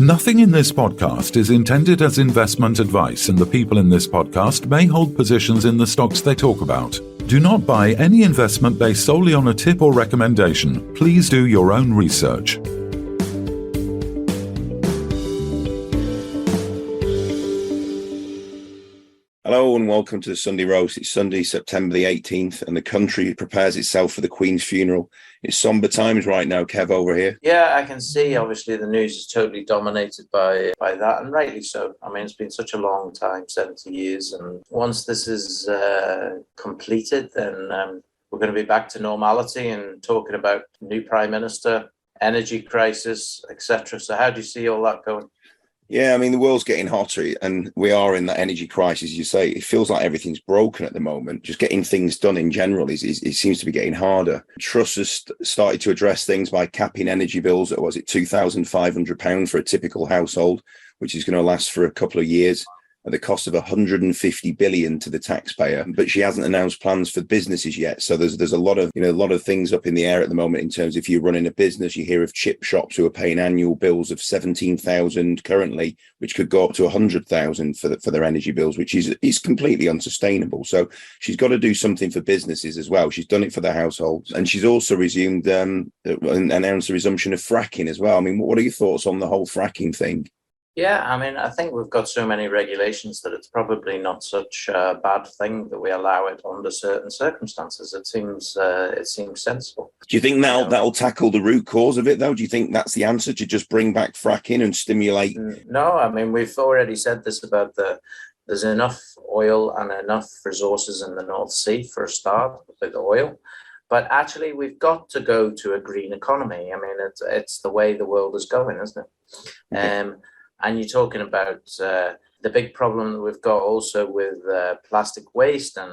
Nothing in this podcast is intended as investment advice, and the people in this podcast may hold positions in the stocks they talk about. Do not buy any investment based solely on a tip or recommendation. Please do your own research. Hello and welcome to the Sunday Roast. It's Sunday, September the 18th, and the country prepares itself for the Queen's funeral. It's somber times right now, Kev, over here. Yeah, I can see, obviously, the news is totally dominated by that, and rightly so. I mean, it's been such a long time, 70 years, and once this is completed, then we're going to be back to normality and talking about new Prime Minister, energy crisis, etc. So how do you see all that going? Yeah, I mean, the world's getting hotter and we are in that energy crisis, you say. It feels like everything's broken at the moment. Just getting things done in general, it seems to be getting harder. Truss has started to address things by capping energy bills at, was it £2,500 for a typical household, which is going to last for a couple of years at the cost of 150 billion to the taxpayer. But she hasn't announced plans for businesses yet. So there's a lot of things up in the air at the moment in terms of if you're running a business, you hear of chip shops who are paying annual bills of 17,000 currently, which could go up to 100,000 for their energy bills, which is completely unsustainable. So she's got to do something for businesses as well. She's done it for the households, and she's also announced the resumption of fracking as well. I mean, what are your thoughts on the whole fracking thing? Yeah, I mean, I think we've got so many regulations that it's probably not such a bad thing that we allow it under certain circumstances. It seems sensible. Do you think that'll tackle the root cause of it, though? Do you think that's the answer, to just bring back fracking and stimulate? No, I mean, we've already said this about there's enough oil and enough resources in the North Sea for a start with oil. But actually, we've got to go to a green economy. I mean, it's the way the world is going, isn't it? Okay. And you're talking about the big problem that we've got also with plastic waste and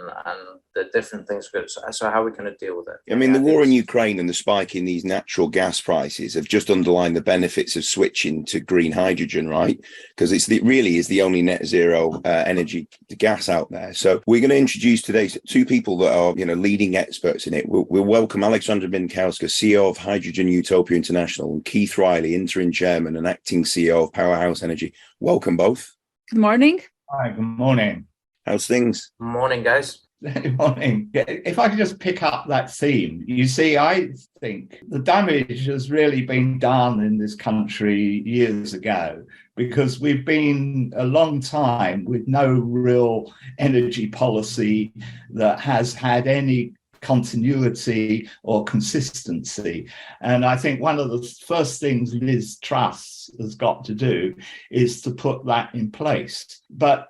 the different things. So how are we going to deal with it? I mean, the war in Ukraine and the spike in these natural gas prices have just underlined the benefits of switching to green hydrogen, right? Because it really is the only net zero energy gas out there. So we're going to introduce today two people that are, leading experts in it. We'll welcome Aleksandra Binkowska, CEO of Hydrogen Utopia International, and Keith Riley, interim chairman and acting CEO of Powerhouse Energy. Welcome both. Good morning. Hi, good morning. How's things? Morning, guys. Good morning. If I could just pick up that theme, you see, I think the damage has really been done in this country years ago, because we've been a long time with no real energy policy that has had any continuity or consistency. And I think one of the first things Liz Truss has got to do is to put that in place. But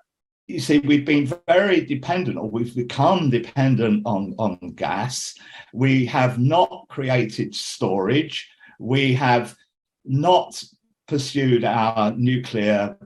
you see, we've been very dependent, or we've become dependent on gas. We have not created storage. We have not pursued our nuclear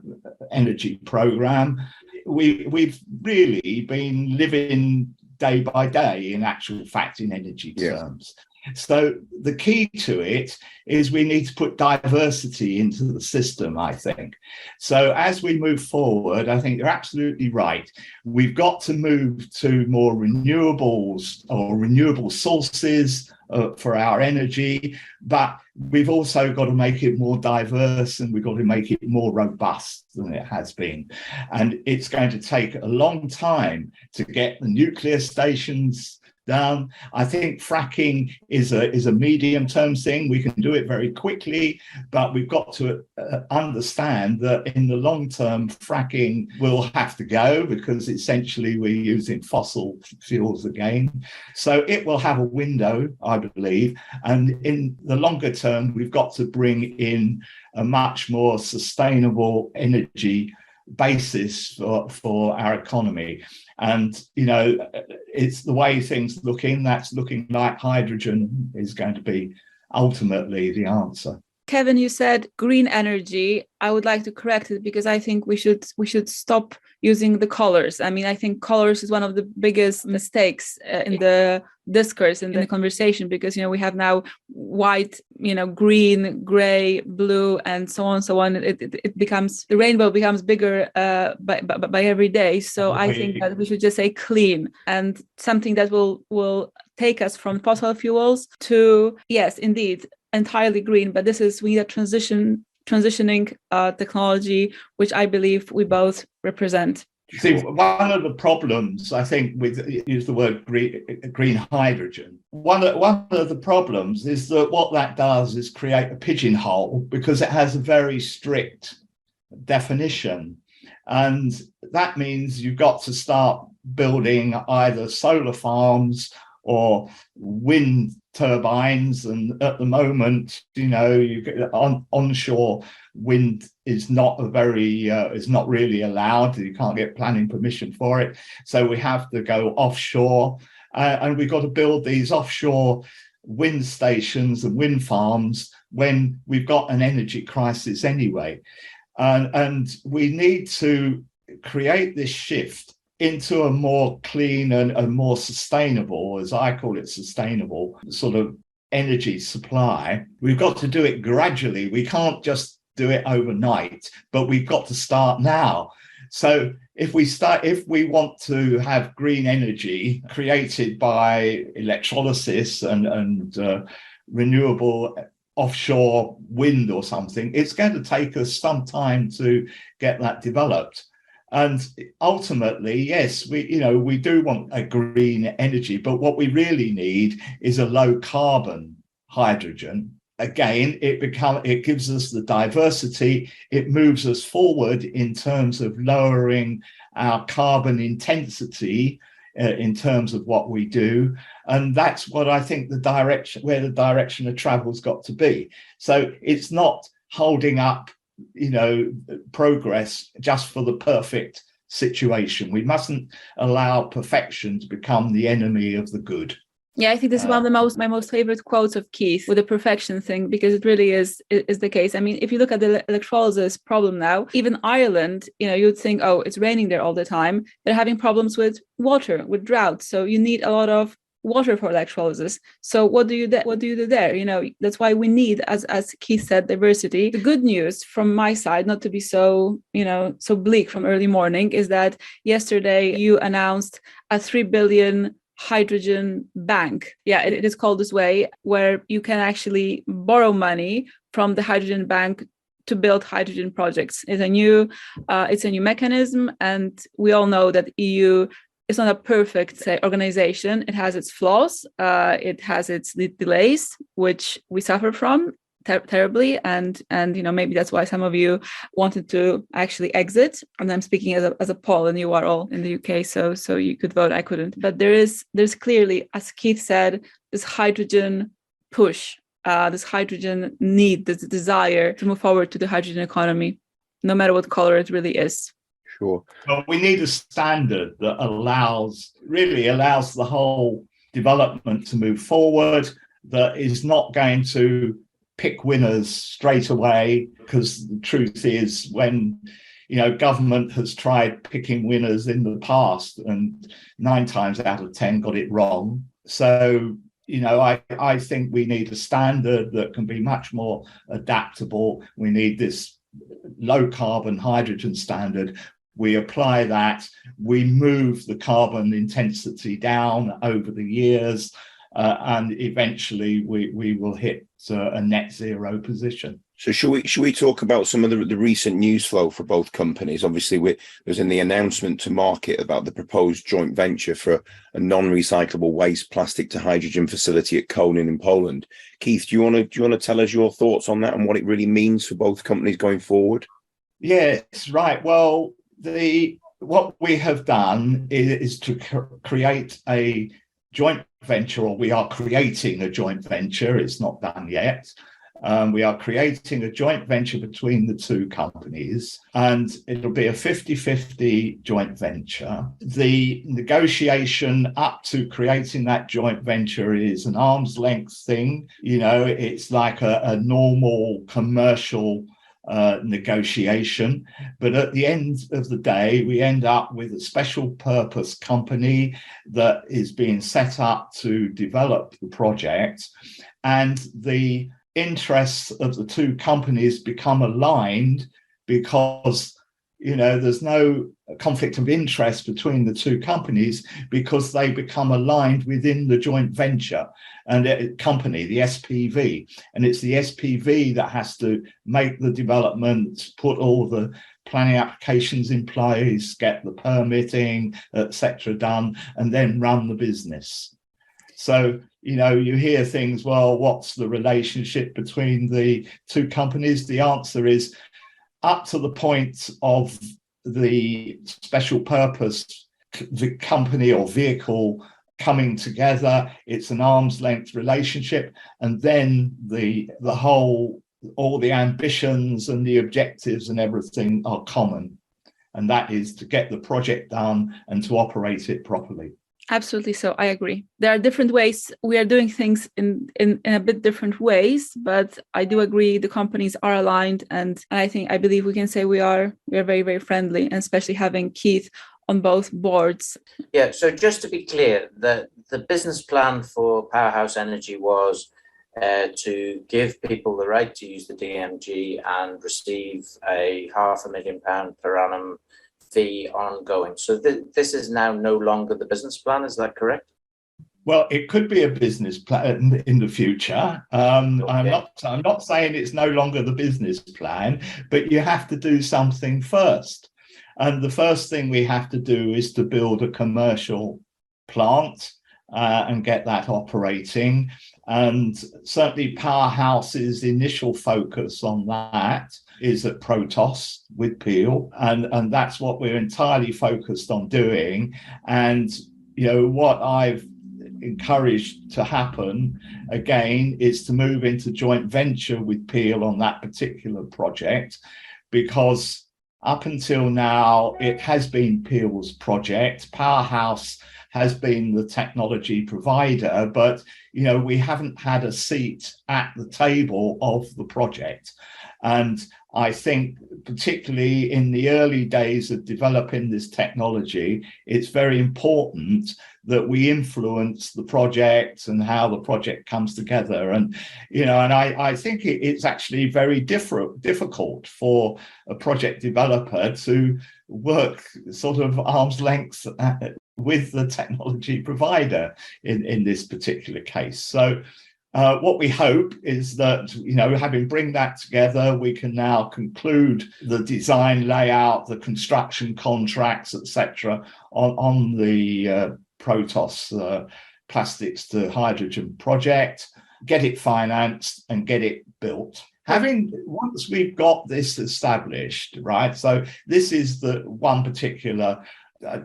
energy program. We've really been living day by day, in actual fact, in energy terms. So the key to it is we need to put diversity into the system, I think. So as we move forward, I think you're absolutely right. We've got to move to more renewables or renewable sources for our energy, but we've also got to make it more diverse, and we've got to make it more robust than it has been. And it's going to take a long time to get the nuclear stations down. I think fracking is a medium-term thing. We can do it very quickly, but we've got to understand that in the long term, fracking will have to go, because essentially we're using fossil fuels again. So it will have a window, I believe. And in the longer term, we've got to bring in a much more sustainable energy basis for our economy. And it's the way things looking, that's looking like hydrogen is going to be ultimately the answer. Kevin, you said green energy. I would like to correct it, because I think we should stop using the colors. I mean, I think colors is one of the biggest mistakes in the discourse, in the conversation, because we have now white, green, gray, blue, and so on. It becomes, the rainbow becomes bigger by every day. So I think that we should just say clean, and something that will take us from fossil fuels to, yes, indeed, entirely green. But we need a transition transitioning technology, which I believe we both represent. See, one of the problems, I think, with use the word green hydrogen, one of the problems is that what that does is create a pigeonhole because it has a very strict definition. And that means you've got to start building either solar farms or wind turbines. And at the moment, you know, onshore wind is not really allowed. You can't get planning permission for it. So we have to go offshore, and we've got to build these offshore wind stations and wind farms when we've got an energy crisis anyway. And we need to create this shift into a more clean and more sustainable, as I call it, sustainable sort of energy supply. We've got to do it gradually. We can't just do it overnight, but we've got to start now. So if we want to have green energy created by electrolysis and renewable offshore wind or something, it's going to take us some time to get that developed. And ultimately, yes, we do want a green energy, but what we really need is a low carbon hydrogen. Again, it gives us the diversity. It moves us forward in terms of lowering our carbon intensity in terms of what we do. And that's what I think where the direction of travel's got to be. So it's not holding up, progress just for the perfect situation. We mustn't allow perfection to become the enemy of the good. Yeah, I think this is one of my most favorite quotes of Keith with the perfection thing, because it really is the case. I mean, if you look at the electrolysis problem now, even Ireland, you'd think, oh, it's raining there all the time. They're having problems with water, with drought. So you need a lot of water for electrolysis. So what do you do there? That's why we need, as Keith said, diversity. The good news from my side, not to be so bleak from early morning, is that yesterday you announced a 3 billion hydrogen bank. Yeah, it is called this way, where you can actually borrow money from the hydrogen bank to build hydrogen projects. It's a new mechanism, and we all know that EU is not a perfect organization. It has its flaws. It has its delays, which we suffer from terribly, and maybe that's why some of you wanted to actually exit. And I'm speaking as a Pole, and you are all in the UK, so you could vote. I couldn't. But there's clearly, as Keith said, this hydrogen push, this hydrogen need, this desire to move forward to the hydrogen economy, no matter what color it really is. Sure. Well, we need a standard that allows the whole development to move forward, that is not going to pick winners straight away, because the truth is, when government has tried picking winners in the past, and 9 times out of 10 got it wrong. So I think we need a standard that can be much more adaptable. We need this low carbon hydrogen standard. We apply that, we move the carbon intensity down over the years, and eventually we will hit a net zero position. So should we talk about some of the recent news flow for both companies? Obviously, there's in the announcement to market about the proposed joint venture for a non-recyclable waste plastic to hydrogen facility at Konin in Poland. Keith, do you want to tell us your thoughts on that and what it really means for both companies going forward? Yes, right. Well, what we have done is to create a joint venture, or we are creating a joint venture. It's not done yet. We are creating a joint venture between the two companies, and it'll be a 50-50 joint venture. The negotiation up to creating that joint venture is an arm's length thing. It's like a normal commercial negotiation, but at the end of the day, we end up with a special purpose company that is being set up to develop the project, and the interests of the two companies become aligned because there's no conflict of interest between the two companies because they become aligned within the joint venture and company, the SPV. And it's the SPV that has to make the development, put all the planning applications in place, get the permitting, etc. done, and then run the business. So, you hear things, well, what's the relationship between the two companies? The answer is up to the point of the special purpose, the company or vehicle coming together, it's an arm's length relationship. And then all the ambitions and the objectives and everything are common. And that is to get the project done and to operate it properly. Absolutely. So I agree. There are different ways. We are doing things in a bit different ways, but I do agree the companies are aligned. And I believe we can say we are very, very friendly, and especially having Keith on both boards. Yeah. So just to be clear, the business plan for Powerhouse Energy was to give people the right to use the DMG and receive a £500,000 per annum fee ongoing. So this is now no longer the business plan. Is that correct? Well, it could be a business plan in the future. Okay. I'm not saying it's no longer the business plan, but you have to do something first. And the first thing we have to do is to build a commercial plant and get that operating. And certainly Powerhouse's initial focus on that is at Protos with Peel. And that's what we're entirely focused on doing. And, what I've encouraged to happen again is to move into joint venture with Peel on that particular project, because up until now, it has been Peel's project. Powerhouse has been the technology provider, but we haven't had a seat at the table of the project. And I think particularly in the early days of developing this technology, it's very important that we influence the project and how the project comes together. And, I think it's actually very difficult for a project developer to work sort of arm's length with the technology provider in this particular case. So what we hope is that, having bring that together, we can now conclude the design layout, the construction contracts, etc., on the Protos plastics to hydrogen project, get it financed and get it built. Once we've got this established, right? So this is the one particular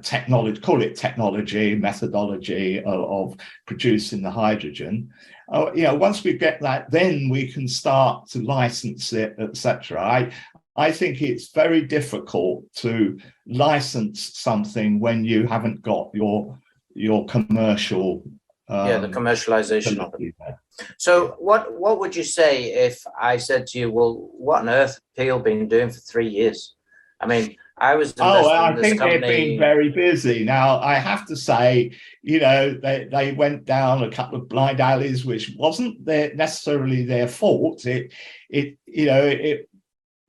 technology, call it technology, methodology of producing the hydrogen. Once we get that, then we can start to license it, etc. I think it's very difficult to license something when you haven't got your commercial the commercialization of it. So what would you say if I said to you, well, what on earth have Peel been doing for 3 years? I mean, I was I think they've been very busy. Now, I have to say, they went down a couple of blind alleys, which wasn't necessarily their fault.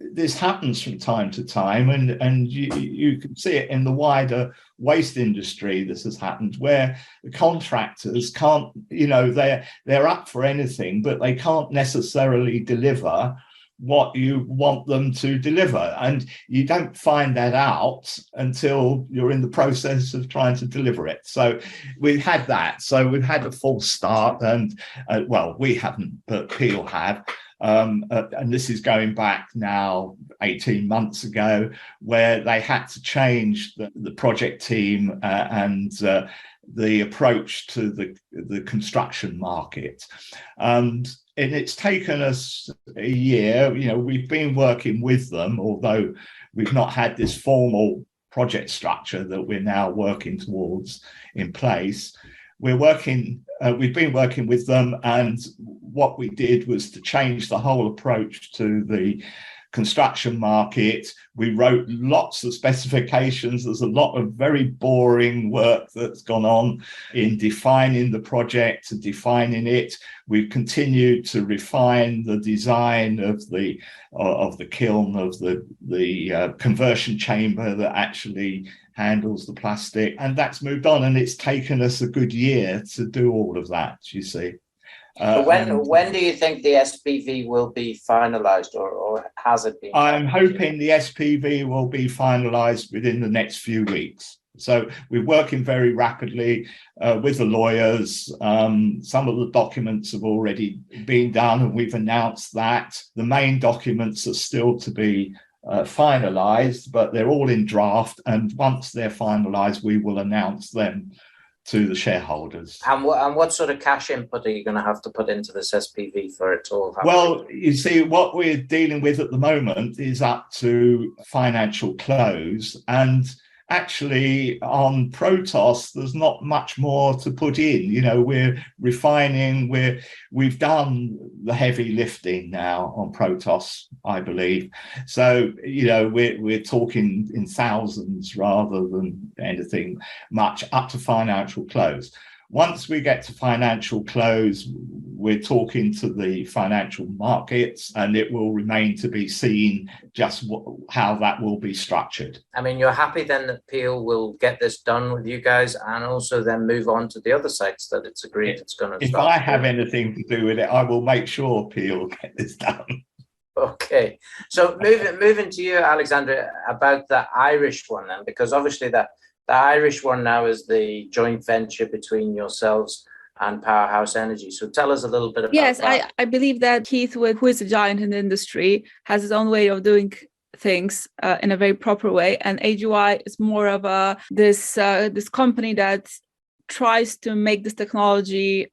This happens from time to time, and you can see it in the wider waste industry. This has happened where the contractors can't, they're up for anything, but they can't necessarily deliver what you want them to deliver, and you don't find that out until you're in the process of trying to deliver it. So we've had that. So we've had a false start, and we haven't, but Peel have. And this is going back now 18 months ago, where they had to change the project team and the approach to the construction market. And it's taken us a year. We've been working with them, although we've not had this formal project structure that we're now working towards in place. We've been working with them, and what we did was to change the whole approach to the construction market. We wrote lots of specifications. There's a lot of very boring work that's gone on in defining the project and defining it. We've continued to refine the design of the kiln, of the conversion chamber that actually handles the plastic, and that's moved on, and it's taken us a good year to do all of that, you see. When do you think the SPV will be finalized, or has it been? I'm hoping the SPV will be finalized within the next few weeks. So we're working very rapidly with the lawyers. Some of the documents have already been done, and we've announced that. The main documents are still to be finalized, but they're all in draft. And once they're finalized, we will announce them to the shareholders. And what sort of cash input are you going to have to put into this SPV for it to all happen? Well, you see, what we're dealing with at the moment is up to financial close, and actually on Protos there's not much more to put in. You know, we're refining, we've done the heavy lifting now on Protos, I believe. So, you know, we're talking in thousands rather than anything much up to financial close. Once we get to financial close, we're talking to the financial markets, and it will remain to be seen just how that will be structured. I mean, you're happy then that Peel will get this done with you guys, and also then move on to the other sites that it's agreed it's going to start. If I have anything to do with it, I will make sure Peel get this done. Okay, so moving to you, Aleksandra, about the Irish one then, because obviously the Irish one now is the joint venture between yourselves and Powerhouse Energy. So tell us a little bit about that. Yes, I believe that Keith, who is a giant in the industry, has his own way of doing things in a very proper way. And HUI is more of this company that tries to make this technology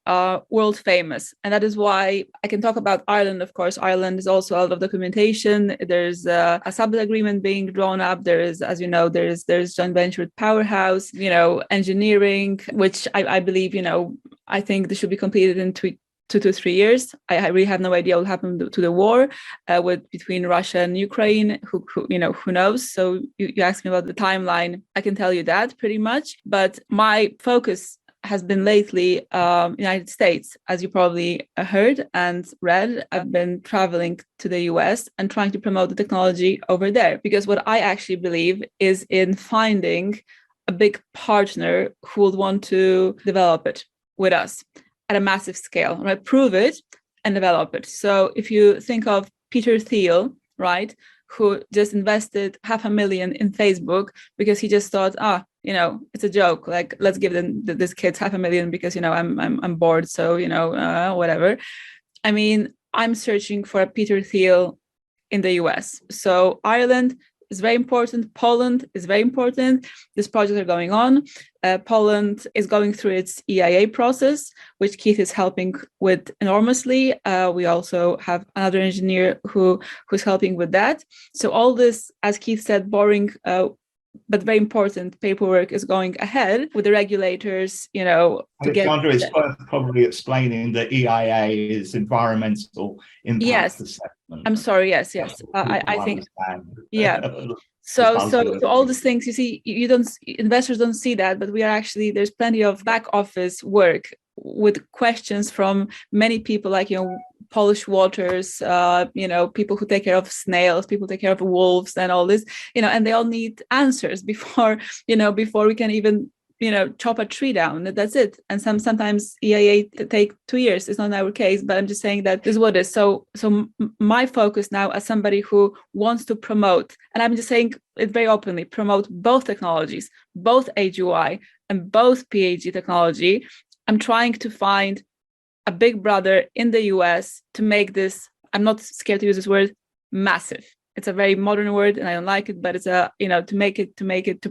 world famous. And that is why I can talk about Ireland. Of course, Ireland is also out of documentation. There's a sublet agreement being drawn up. There is, as you know, there's joint venture with Powerhouse, you know, engineering, which I believe, you know, I think this should be completed in 2 to 3 years. I really have no idea what will happen to the war between Russia and Ukraine. Who knows? So you asked me about the timeline. I can tell you that pretty much. But my focus has been lately United States, as you probably heard and read. I've been traveling to the US and trying to promote the technology over there, because what I actually believe is in finding a big partner who would want to develop it with us at a massive scale, right? Prove it and develop it. So if you think of Peter Thiel, right, who just invested $500,000 in Facebook because he just thought, you know, it's a joke. Like, let's give this kids $500,000 because, you know, I'm bored. So, you know, whatever. I mean, I'm searching for a Peter Thiel in the US. So Ireland is very important. Poland is very important. These projects are going on. Poland is going through its EIA process, which Keith is helping with enormously. We also have another engineer who's helping with that. So all this, as Keith said, boring but very important paperwork is going ahead with the regulators, you know. Aleksandra is probably explaining that EIA is environmental impact assessment. I'm sorry. Yes. I think. Yeah. So all these things, you see, investors don't see that, but we are actually, there's plenty of back office work with questions from many people, like, you know, Polish waters, you know, people who take care of snails, people take care of wolves and all this, you know, and they all need answers before we can even, you know, chop a tree down. That's it. And sometimes EIA take 2 years. It's not our case, but I'm just saying that this is what it is. So my focus now, as somebody who wants to promote, and I'm just saying it very openly, promote both technologies, both HUI and both PHE technology. I'm trying to find a big brother in the US to make this, I'm not scared to use this word, massive. It's a very modern word and I don't like it, but it's to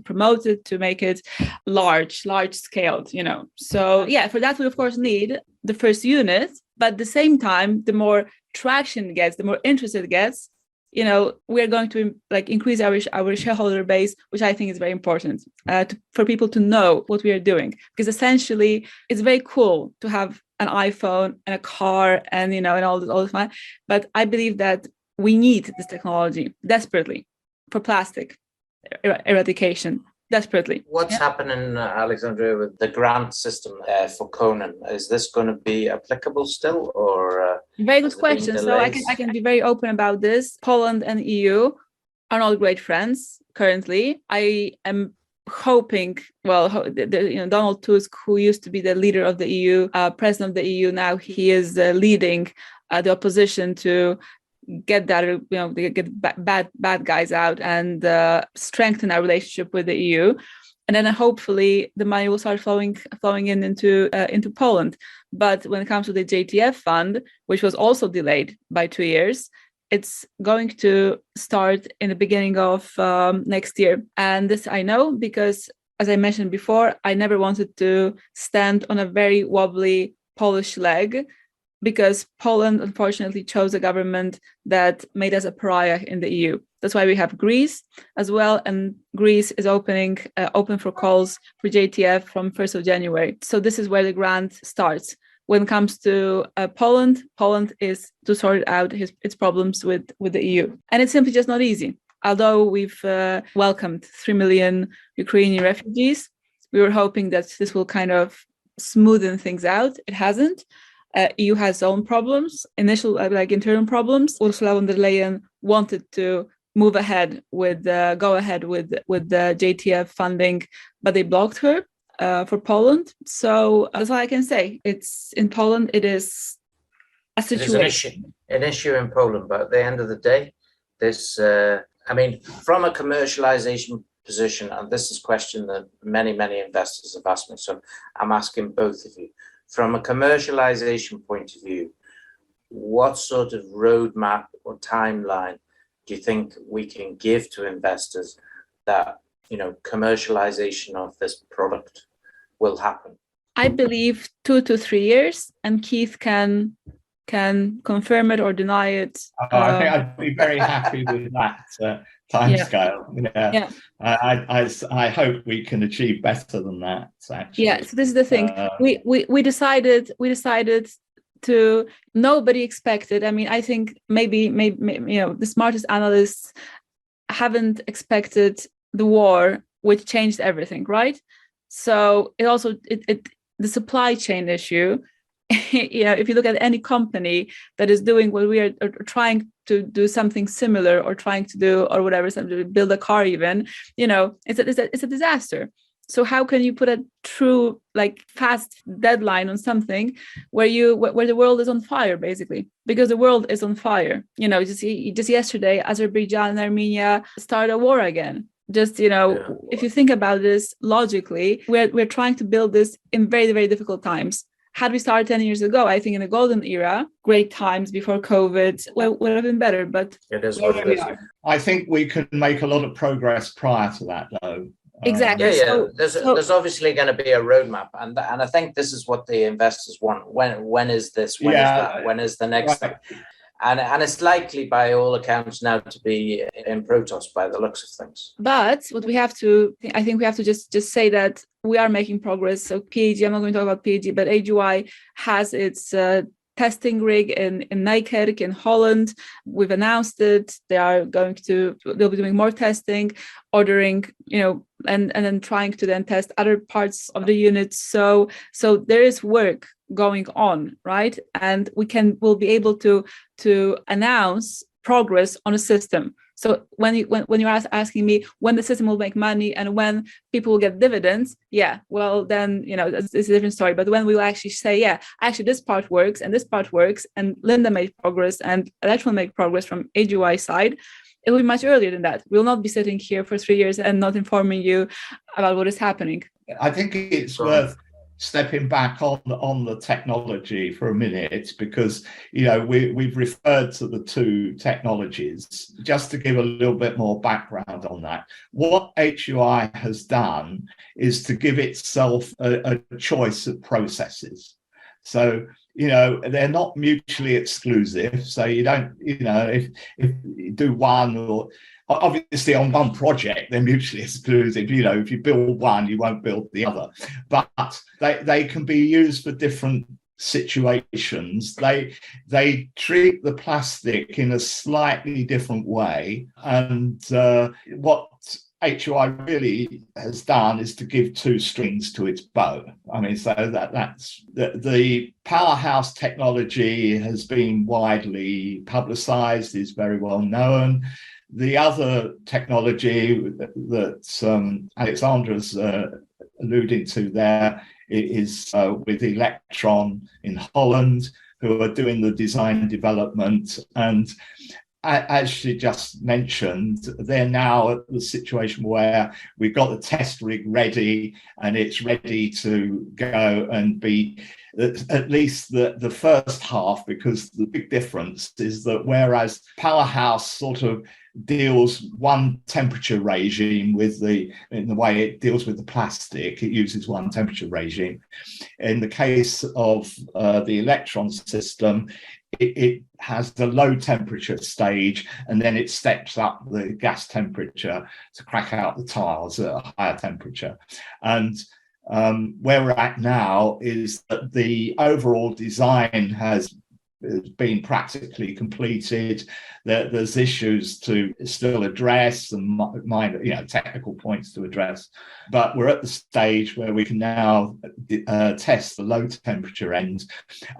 promote it, to make it large scaled, you know. So yeah, for that we of course need the first unit, but at the same time, the more traction it gets, the more interest it gets, you know, we're going to like increase our shareholder base, which I think is very important for people to know what we are doing, because essentially it's very cool to have an iPhone and a car and, you know, and all this fun. But I believe that we need this technology desperately for plastic eradication. Desperately. What's happening, Aleksandra, with the grant system for Konin? Is this going to be applicable still, or very good question? So I can be very open about this. Poland and EU are not great friends currently. I am hoping, Donald Tusk, who used to be the leader of the EU, president of the EU, now he is leading the opposition to get that, get bad guys out and strengthen our relationship with the EU, and then hopefully the money will start flowing in into Poland. But when it comes to the JTF fund, which was also delayed by 2 years, it's going to start in the beginning of next year. And this I know because, as I mentioned before, I never wanted to stand on a very wobbly Polish leg, because Poland unfortunately chose a government that made us a pariah in the EU. That's why we have Greece as well, and Greece is open for calls for JTF from 1st of January. So this is where the grant starts. When it comes to Poland is to sort out its problems with the EU. And it's simply just not easy. Although we've welcomed 3 million Ukrainian refugees, we were hoping that this will kind of smoothen things out. It hasn't. EU has its own problems, internal problems. Ursula von der Leyen wanted to go ahead with the JTF funding, but they blocked her for Poland. So that's all I can say. It's in Poland. It is a situation. An issue in Poland, but at the end of the day, this, from a commercialization position, and this is a question that many investors have asked me, so I'm asking both of you. From a commercialization point of view, what sort of roadmap or timeline do you think we can give to investors that, commercialization of this product will happen? I believe 2 to 3 years, and Keith can confirm it or deny it. I think I'd be very happy with that timescale. Yeah. I hope we can achieve better than that. Actually. Yeah. So this is the thing. We decided to. Nobody expected. I mean, I think maybe the smartest analysts haven't expected the war, which changed everything, right? So it also the supply chain issue. If you look at any company that is doing what we are, or trying to do something similar, or trying to do, or whatever, to build a car even, it's a disaster. So how can you put a true, fast deadline on something where the world is on fire, basically? Because the world is on fire. Just yesterday, Azerbaijan and Armenia started a war again. If you think about this logically, we're trying to build this in very, very difficult times. Had we started 10 years ago, I think in the golden era, great times before COVID, would have been better. But it is what it is. I think we can make a lot of progress prior to that, though. Exactly. There's obviously going to be a roadmap, and I think this is what the investors want. When is this? When is that? When is the next thing? And it's likely, by all accounts, now to be in Protos by the looks of things. But what I think we have to just say that we are making progress. So PHE, I'm not going to talk about PHE, but HUI has its testing rig in Nijkerk in Holland. We've announced it. They'll be doing more testing, ordering, and then trying to then test other parts of the unit. So there is work going on, right? And we'll be able to announce progress on a system. So when you're asking me when the system will make money and when people will get dividends, then it's a different story. But when we will actually say, actually this part works and this part works, and Linda made progress and Aleksandra will make progress from HUI side, it will be much earlier than that. We'll not be sitting here for 3 years and not informing you about what is happening. I think it's worth stepping back on the technology for a minute, because we've referred to the two technologies. Just to give a little bit more background on that, what HUI has done is to give itself a choice of processes. So they're not mutually exclusive. So you don't, if you do one, or obviously on one project they're mutually exclusive. If you build one, you won't build the other. But they can be used for different situations, they treat the plastic in a slightly different way. And what HUI really has done is to give two strings to its bow. I mean, so that's the powerhouse technology has been widely publicized, is very well known. The other technology that Aleksandra's alluding to there is with Elektron in Holland, who are doing the design development. And as she just mentioned, they're now at the situation where we've got the test rig ready and it's ready to go and be at least the first half, because the big difference is that whereas Powerhouse sort of deals one temperature regime in the way it deals with the plastic, it uses one temperature regime. In the case of the Elektron system, it has the low temperature stage, and then it steps up the gas temperature to crack out the tiles at a higher temperature. And where we're at now is that the overall design has been practically completed. There's issues to still address and minor, technical points to address, but we're at the stage where we can now test the low temperature end,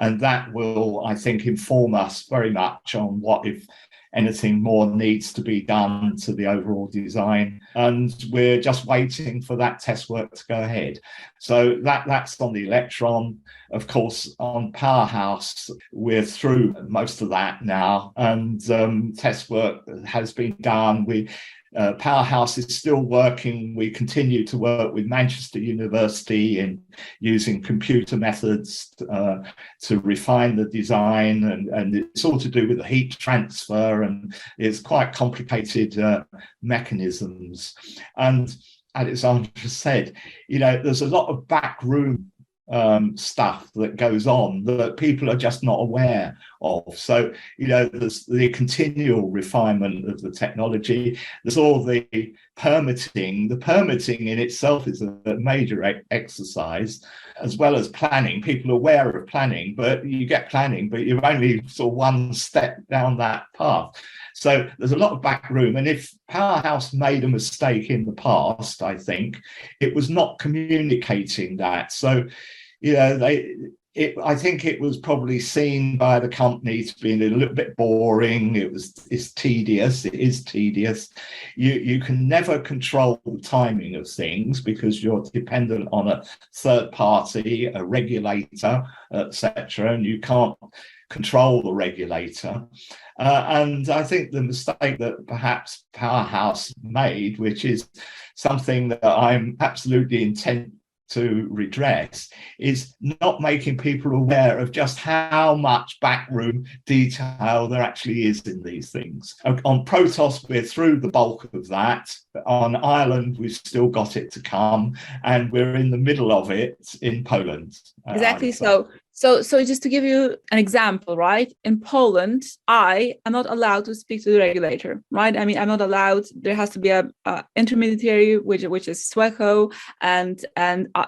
and that will, I think, inform us very much on what, if anything more, needs to be done to the overall design. And we're just waiting for that test work to go ahead. So that's on the Elektron. Of course, on Powerhouse, we're through most of that now, and test work has been done. Powerhouse is still working. We continue to work with Manchester University in using computer methods to refine the design, and it's all to do with the heat transfer, and it's quite complicated mechanisms. And Aleksandra said, there's a lot of backroom stuff that goes on that people are just not aware of. So, there's the continual refinement of the technology. There's all the permitting. The permitting in itself is a major exercise, as well as planning. People are aware of planning, but you get planning, but you're only sort of one step down that path. So there's a lot of back room. And if Powerhouse made a mistake in the past, I think, it was not communicating that. So, I think it was probably seen by the company to be a little bit boring. It's tedious. It is tedious. You can never control the timing of things because you're dependent on a third party, a regulator, etc., and you can't control the regulator. And I think the mistake that perhaps Powerhouse made, which is something that I'm absolutely intent to redress, is not making people aware of just how much backroom detail there actually is in these things. On Protos, we're through the bulk of that. On Ireland, we've still got it to come, and we're in the middle of it in Poland. Exactly. So just to give you an example, right? In Poland, I am not allowed to speak to the regulator, right? I mean, I'm not allowed. There has to be a intermediary, which is SWECO, and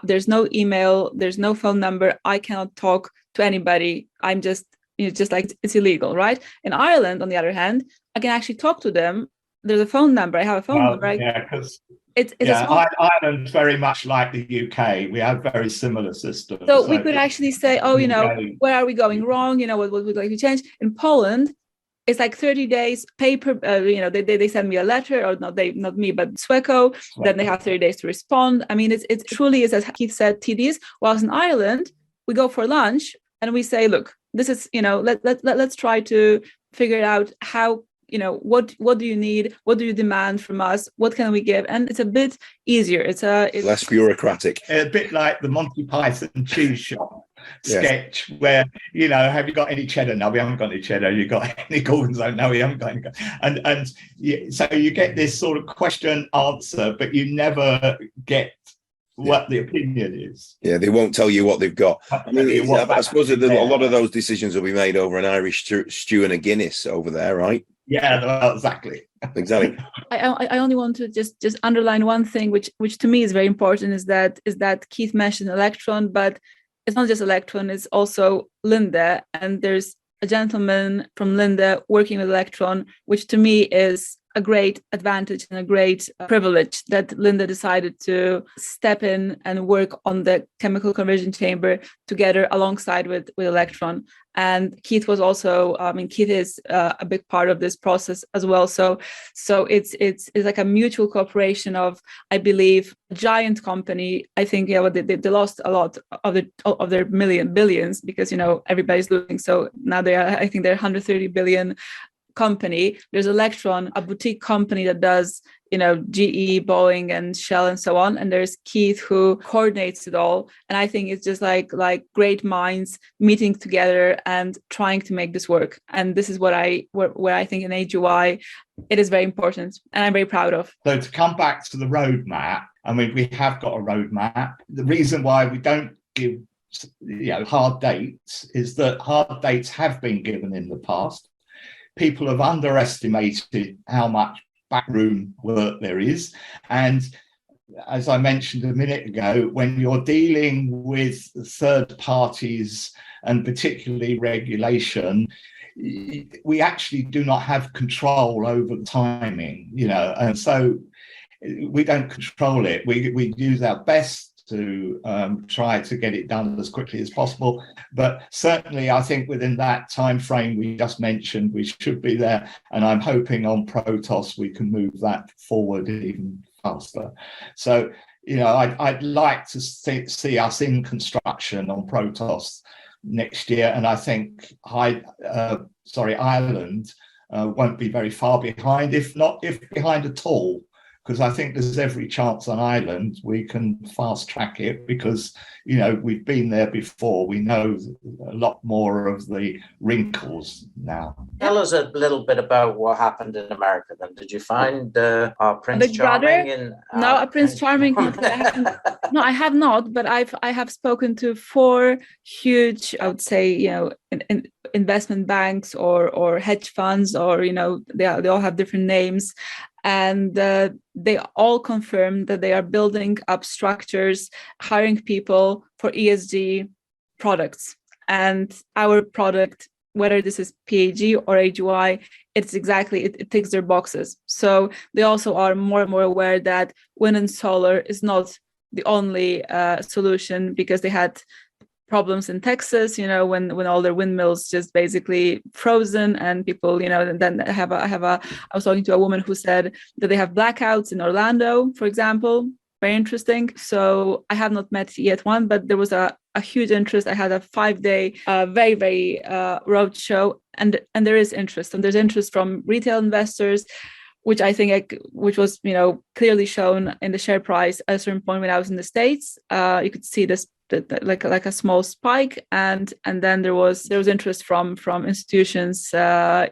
there's no email, there's no phone number. I cannot talk to anybody. I'm just like it's illegal, right? In Ireland, on the other hand, I can actually talk to them. There's a phone number. I have a phone number. Yeah, because Ireland's very much like the UK. We have very similar systems. So we could actually say, where are we going wrong? What would we like to change? In Poland, it's like 30 days paper. They send me a letter, or not me, but SWECO. Then they have 30 days to respond. I mean, it truly is, as Keith said, tedious. Whilst in Ireland, we go for lunch and we say, look, this is, let's try to figure out how. What do you need? What do you demand from us? What can we give? And it's a bit easier. It's less bureaucratic. A bit like the Monty Python cheese shop sketch, where have you got any cheddar? No, we haven't got any cheddar. You got any gorgonzola? No, we haven't got any. So you get this sort of question answer, but you never get what the opinion is. Yeah, they won't tell you what they've got. I mean, I suppose a lot of those decisions will be made over an Irish stew and a Guinness over there, right? Yeah, well, exactly. I only want to just underline one thing, which to me is very important, is that Keith mentioned Elektron, but it's not just Electron, it's also Linde. And there's a gentleman from Linde working with Electron, which to me is a great advantage and a great privilege that Linde decided to step in and work on the chemical conversion chamber together alongside with Electron. And Keith was also, Keith is a big part of this process as well. So it's like a mutual cooperation of, I believe, a giant company. I think they lost a lot of their billions because everybody's losing. So now I think they're 130 billion company. There's Electron, a boutique company that does GE, Boeing, and Shell, and so on. And there's Keith, who coordinates it all. And I think it's just like great minds meeting together and trying to make this work. And this is where I think in HUI it is very important, and I'm very proud of. So to come back to the roadmap, we have got a roadmap. The reason why we don't give hard dates is that hard dates have been given in the past. People have underestimated how much backroom work there is. And as I mentioned a minute ago, when you're dealing with third parties and particularly regulation, we actually do not have control over the timing, and so we don't control it. We use our best to try to get it done as quickly as possible. But certainly, I think within that time frame we just mentioned, we should be there. And I'm hoping on Protos we can move that forward even faster. So, I'd like to see us in construction on Protos next year. And I think Ireland won't be very far behind, if behind at all. Because I think there's every chance on Ireland we can fast track it because, we've been there before. We know a lot more of the wrinkles now. Tell us a little bit about what happened in America then. Did you find our Prince Charming? No, a Prince Charming. No, I have not, but I have spoken to 4 huge, I would say, investment banks or hedge funds, or, they all have different names. And they all confirm that they are building up structures, hiring people for ESG products. And our product, whether this is PHE or HUI, it ticks their boxes. So they also are more and more aware that wind and solar is not the only solution, because they had problems in Texas, when all their windmills just basically frozen, and people, and then I was talking to a woman who said that they have blackouts in Orlando, for example. Very interesting. So I have not met yet one, but there was a huge interest. I had a 5-day, very, very road show, and there is interest, and there's interest from retail investors, which I think, which was, clearly shown in the share price at a certain point when I was in the States. You could see this, like a small spike, and then there was interest from institutions. When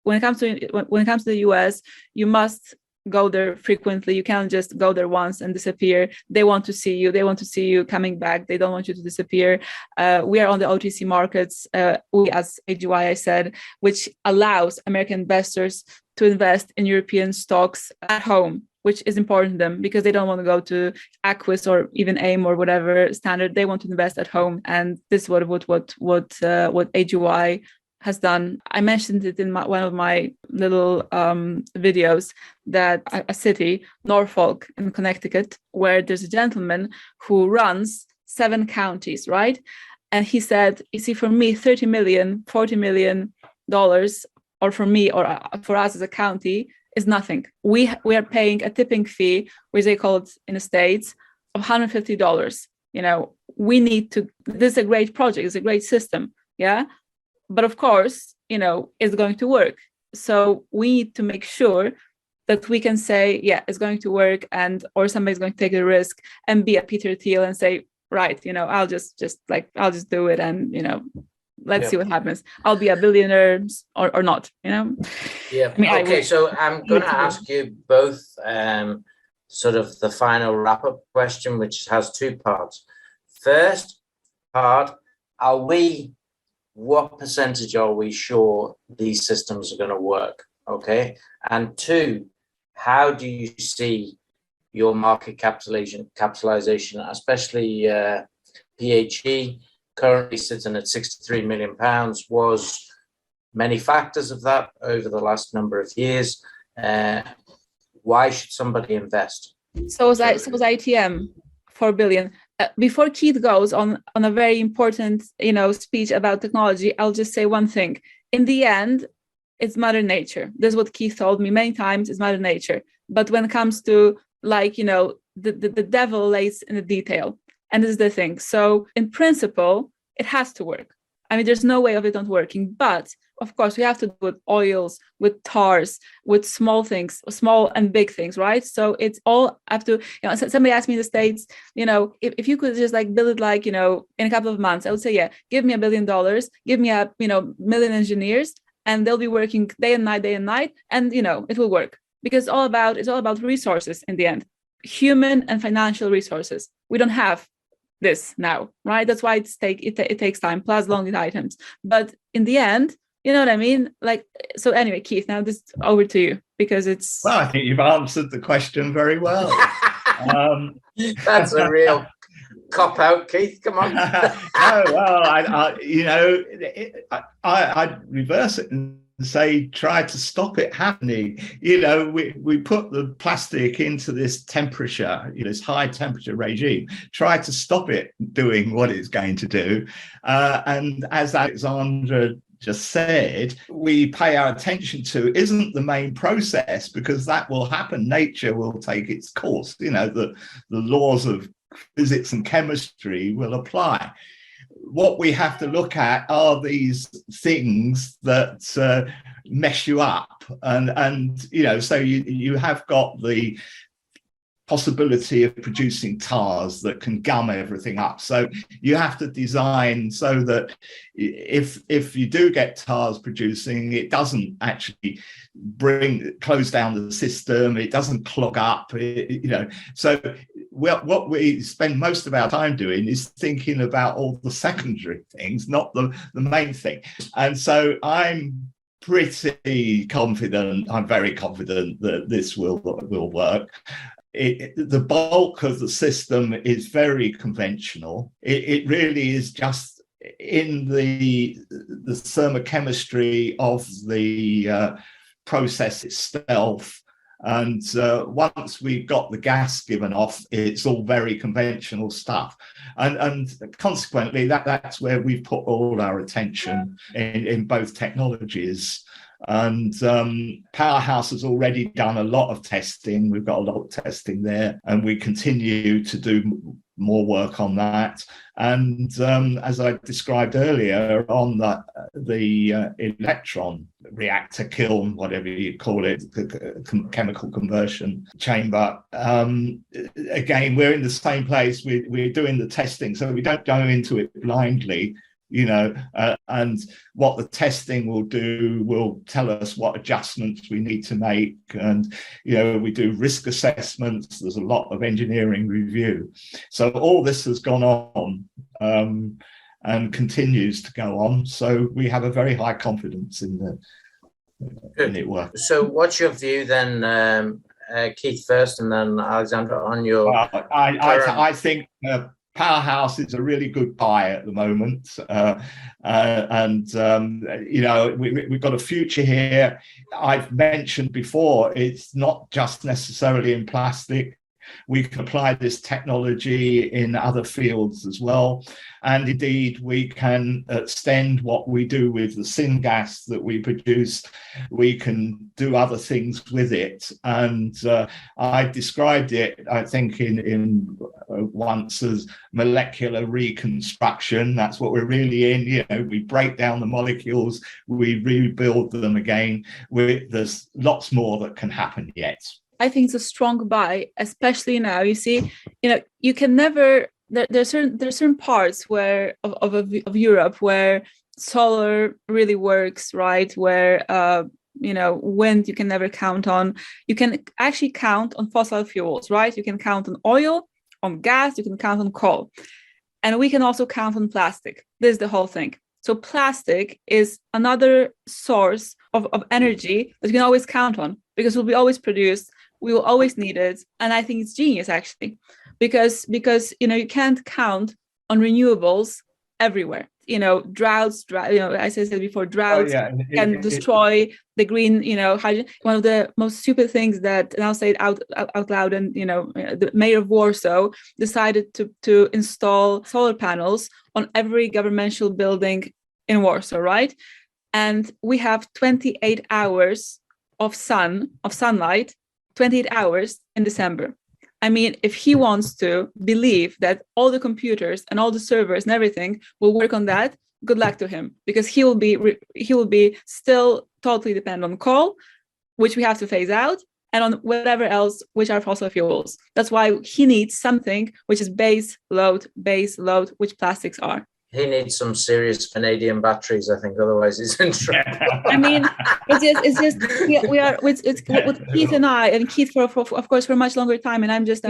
it comes to the US, you must go there frequently. You can't just go there once and disappear. They want to see you. They want to see you coming back. They don't want you to disappear. We are on the OTC markets, we as HUI, I said, which allows American investors to invest in European stocks at home, which is important to them, because they don't want to go to AQUIS or even AIM or whatever standard. They want to invest at home, and this is what HUI has done. I mentioned it in one of my little videos, that a city, Norfolk in Connecticut, where there's a gentleman who runs 7 counties, right? And he said, you see, for me, $30 million, $40 million, or for me, or for us as a county, is nothing. We are paying a tipping fee, which they call it in the States, of $150. We need to, this is a great project, it's a great system, yeah? But of course, it's going to work. So we need to make sure that we can say, yeah, it's going to work, or somebody's going to take the risk and be a Peter Thiel and say, right, I'll just do it, and let's see what happens. I'll be a billionaire or not, Yeah. Okay, so I'm going to ask you both sort of the final wrap-up question, which has 2 parts. First part, what percentage are we sure these systems are going to work? Okay. And 2, how do you see your market capitalization, especially PHE, currently sitting at £63 million, was many factors of that over the last number of years. Why should somebody invest? So was ITM, 4 billion. Before Keith goes on a very important, speech about technology, I'll just say one thing. In the end, it's Mother Nature. This is what Keith told me many times, is Mother Nature. But when it comes to the devil lays in the detail. And this is the thing. So in principle, it has to work. I mean, there's no way of it not working. But of course, we have to do with oils, with tars, with small things, small and big things, right? So it's all up to, somebody asked me in the States, if you could just build it in a couple of months, I would say, yeah, give me $1 billion, give me a, million engineers, and they'll be working day and night, and, it will work. Because it's all about resources in the end, human and financial resources. We don't have this now, right? That's why it takes time, plus long lead items. But in the end, you know what I mean? So anyway, Keith, now this is over to you, because it's... Well, I think you've answered the question very well. That's a real cop-out, Keith. Come on. No, well, I'd reverse it and say, try to stop it happening. We put the plastic into this temperature, this high temperature regime, try to stop it doing what it's going to do. And as Aleksandra just said, we pay our attention to isn't the main process, because that will happen. Nature will take its course. The laws of physics and chemistry will apply. What we have to look at are these things that mess you up, and so you have got the possibility of producing tars that can gum everything up. So you have to design so that if you do get tars producing, it doesn't actually close down the system, it doesn't clog up, So what we spend most of our time doing is thinking about all the secondary things, not the main thing. And so I'm pretty confident, I'm very confident that this will work. The bulk of the system is very conventional. It really is just in the thermochemistry of the process itself. And once we've got the gas given off, it's all very conventional stuff. And consequently, that's where we've put all our attention in both technologies. And Powerhouse has already done a lot of testing. We've got a lot of testing there, and we continue to do more work on that. And as I described earlier, on the electron reactor kiln, whatever you call it, the chemical conversion chamber, again, we're in the same place. We're doing the testing, so we don't go into it blindly. And what the testing will do will tell us what adjustments we need to make. And, we do risk assessments. There's a lot of engineering review. So all this has gone on and continues to go on. So we have a very high confidence in it working. So what's your view then, Keith first, and then Aleksandra on your... I think... Powerhouse is a really good buy at the moment, we've got a future here. I've mentioned before, it's not just necessarily in plastic. We can apply this technology in other fields as well. And indeed, we can extend what we do with the syngas that we produce. We can do other things with it. And I described it, I think, in once as molecular reconstruction. That's what we're really in. We break down the molecules, we rebuild them again. There's lots more that can happen yet. I think it's a strong buy, especially now. You see, you can never. There's certain parts of Europe where solar really works, right? Where wind you can never count on. You can actually count on fossil fuels, right? You can count on oil, on gas. You can count on coal, and we can also count on plastic. This is the whole thing. So plastic is another source of energy that you can always count on, because it will be always produced. We will always need it. And I think it's genius, actually, because you can't count on renewables everywhere. Droughts, as I said before, droughts can destroy the green, hydrogen. One of the most stupid things that, and I'll say it out loud, and, the mayor of Warsaw decided to install solar panels on every governmental building in Warsaw, right? And we have 28 hours of sunlight, 28 hours in December. I mean, if he wants to believe that all the computers and all the servers and everything will work on that, good luck to him, because he will be still totally dependent on coal, which we have to phase out, and on whatever else, which are fossil fuels. That's why he needs something which is base load, which plastics are. He needs some serious vanadium batteries, I think. Otherwise, he's in trouble. I mean, it's just we are with Keith and I, and Keith for of course for a much longer time, and I'm just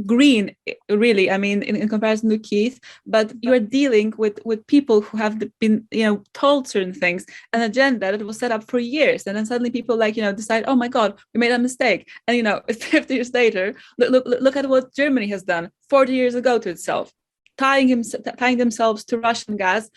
green, really. I mean, in comparison to Keith, but you are dealing with people who have been told certain things, an agenda that was set up for years, and then suddenly people decide, oh my God, we made a mistake, and 50 years later, look at what Germany has done 40 years ago to itself. Tying themselves to Russian gas,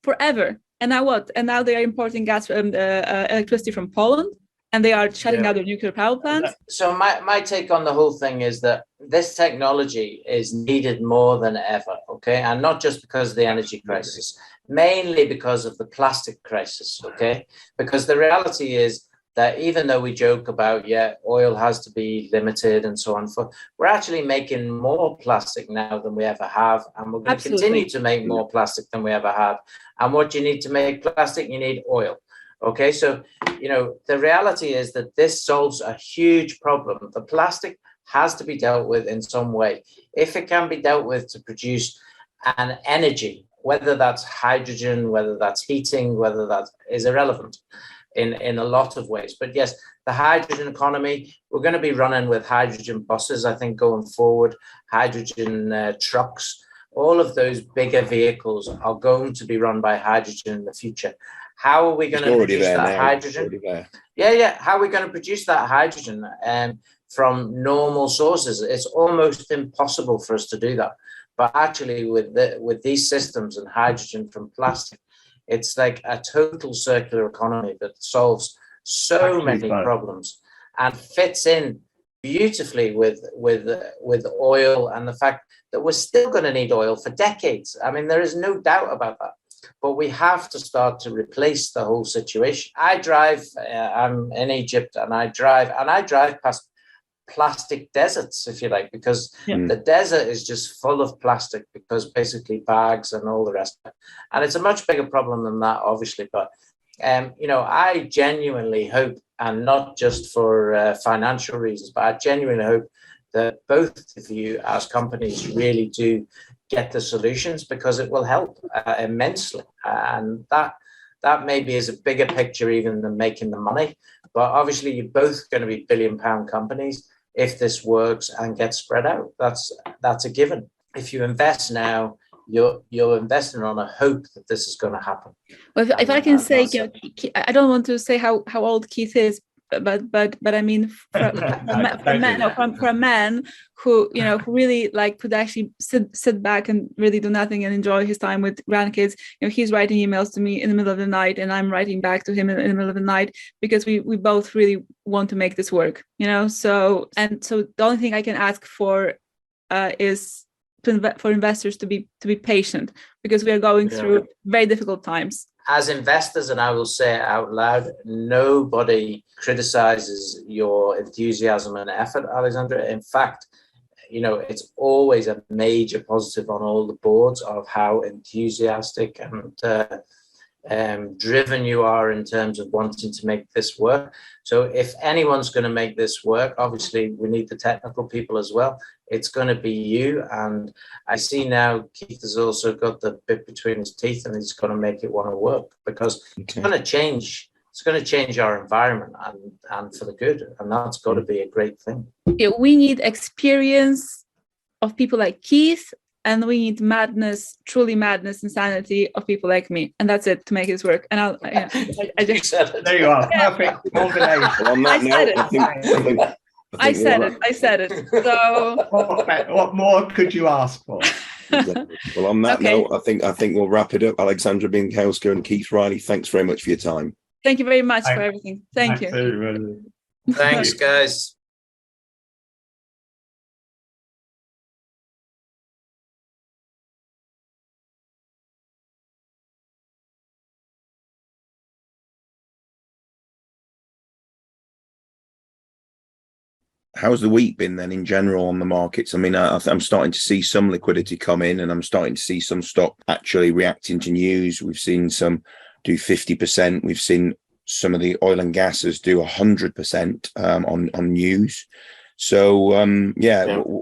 forever. And now what? And now they are importing gas from electricity from Poland, and they are shutting down their nuclear power plants. So my take on the whole thing is that this technology is needed more than ever, okay? And not just because of the energy crisis, mainly because of the plastic crisis, okay? Because the reality is that even though we joke about, oil has to be limited and so on, we're actually making more plastic now than we ever have. And we're going to continue to make more plastic than we ever have. And what you need to make plastic, you need oil. Okay, so, the reality is that this solves a huge problem. The plastic has to be dealt with in some way. If it can be dealt with to produce an energy, whether that's hydrogen, whether that's heating, whether that is irrelevant in a lot of ways. But yes, the hydrogen economy, we're going to be running with hydrogen buses, I think, going forward, hydrogen trucks. All of those bigger vehicles are going to be run by hydrogen in the future. How are we going to produce that hydrogen? How are we going to produce that hydrogen from normal sources? It's almost impossible for us to do that. But actually, with these systems and hydrogen from plastic, it's like a total circular economy that solves so many problems and fits in beautifully with oil and the fact that we're still going to need oil for decades. I mean, there is no doubt about that. But we have to start to replace the whole situation. I drive, I'm in Egypt, and I drive past plastic deserts, if you like, because the desert is just full of plastic, because basically bags and all the rest. And it's a much bigger problem than that, obviously. But, I genuinely hope, and not just for financial reasons, but I genuinely hope that both of you as companies really do get the solutions, because it will help immensely. And that maybe is a bigger picture even than making the money. But obviously, you're both going to be billion-pound companies if this works and gets spread out. That's a given. If you invest now, you're investing on a hope that this is going to happen. Well, if I can say, I don't want to say how old Keith is, but I mean, for a man who who really could actually sit back and really do nothing and enjoy his time with grandkids. He's writing emails to me in the middle of the night, and I'm writing back to him in the middle of the night, because we both really want to make this work. So the only thing I can ask for is for investors to be patient, because we are going through very difficult times. As investors, and I will say it out loud, nobody criticizes your enthusiasm and effort, Aleksandra. In fact, it's always a major positive on all the boards of how enthusiastic and driven you are in terms of wanting to make this work. So if anyone's going to make this work, obviously we need the technical people as well. It's going to be you. And I see now Keith has also got the bit between his teeth, and he's going to make it want to work, because it's going to change. It's going to change our environment and for the good. And that's got to be a great thing. We need experience of people like Keith, and we need truly madness, insanity of people like me. And that's it to make this work. And I just said it. There you are. Perfect combination. I said it. So what more could you ask for? Exactly. Well, on that Okay. note, I think we'll wrap it up. Aleksandra Binkowska and Keith Riley, thanks very much for your time. Thank you very much for everything. Thank you. Everybody. Thanks, guys. How's the week been then in general on the markets? I mean, I'm starting to see some liquidity come in, and I'm starting to see some stock actually reacting to news. We've seen some do 50%. We've seen some of the oil and gases do 100% on news. So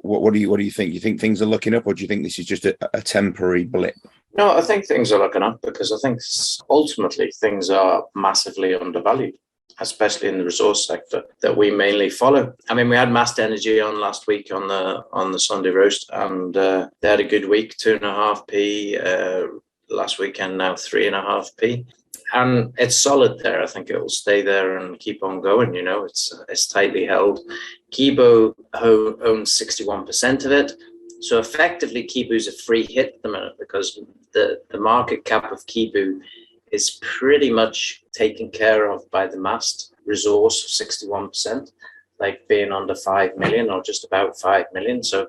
what do you think? You think things are looking up, or do you think this is just a temporary blip? No, I think things are looking up because I think ultimately things are massively undervalued, especially in the resource sector that we mainly follow. I mean, we had Mast Energy on last week on the Sunday roast, and they had a good week, 2.5p last weekend, now 3.5p. And it's solid there. I think it will stay there and keep on going. You know, it's tightly held. Kibo owns 61% of it. So effectively, Kibu's a free hit at the minute because the market cap of Kibu is pretty much taken care of by the Mast resource of 61%, like being under 5 million or just about 5 million. So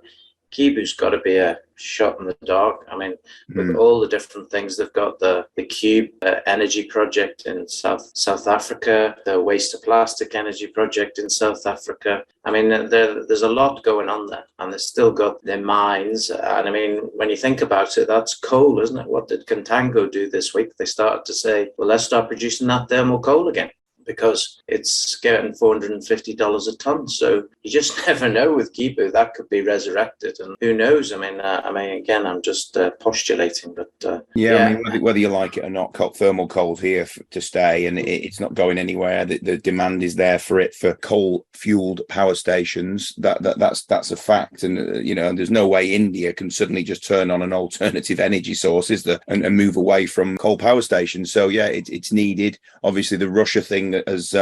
Kibu's got to be a shot in the dark. I mean, with all the different things, they've got the Cube energy project in South Africa, the waste to plastic energy project in South Africa. I mean, there's a lot going on there, and they've still got their mines. And I mean, when you think about it, that's coal, isn't it? What did Contango do this week? They started to say, well, let's start producing that thermal coal again, because it's getting $450 a ton. So you just never know with Kibu, that could be resurrected, and who knows? I mean, again, I'm just postulating, but I mean, whether you like it or not, thermal coal's here to stay, and it's not going anywhere. The demand is there for it for coal-fueled power stations. That's a fact, and you know, there's no way India can suddenly just turn on an alternative energy source, is there, and move away from coal power stations. So yeah, it's needed. Obviously, the Russia thing that has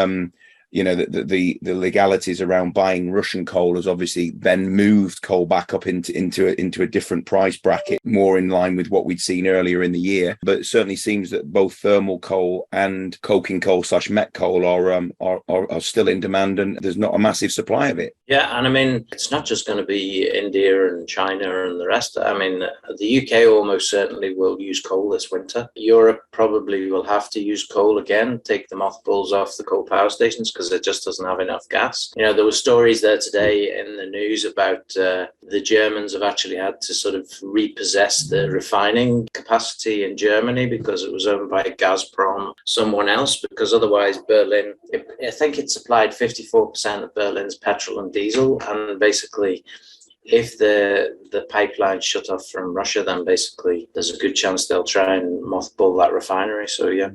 you know, the legalities around buying Russian coal has obviously then moved coal back up into a different price bracket, more in line with what we'd seen earlier in the year. But it certainly seems that both thermal coal and coking coal / met coal are still in demand, and there's not a massive supply of it. Yeah, and I mean, it's not just going to be India and China and the rest. I mean, the UK almost certainly will use coal this winter. Europe probably will have to use coal again, take the mothballs off the coal power stations, because it just doesn't have enough gas. You know, there were stories there today in the news about the Germans have actually had to sort of repossess the refining capacity in Germany because it was owned by Gazprom, someone else, because otherwise Berlin, I think it supplied 54% of Berlin's petrol and diesel, and basically if the pipeline shut off from Russia, then basically there's a good chance they'll try and mothball that refinery. So yeah.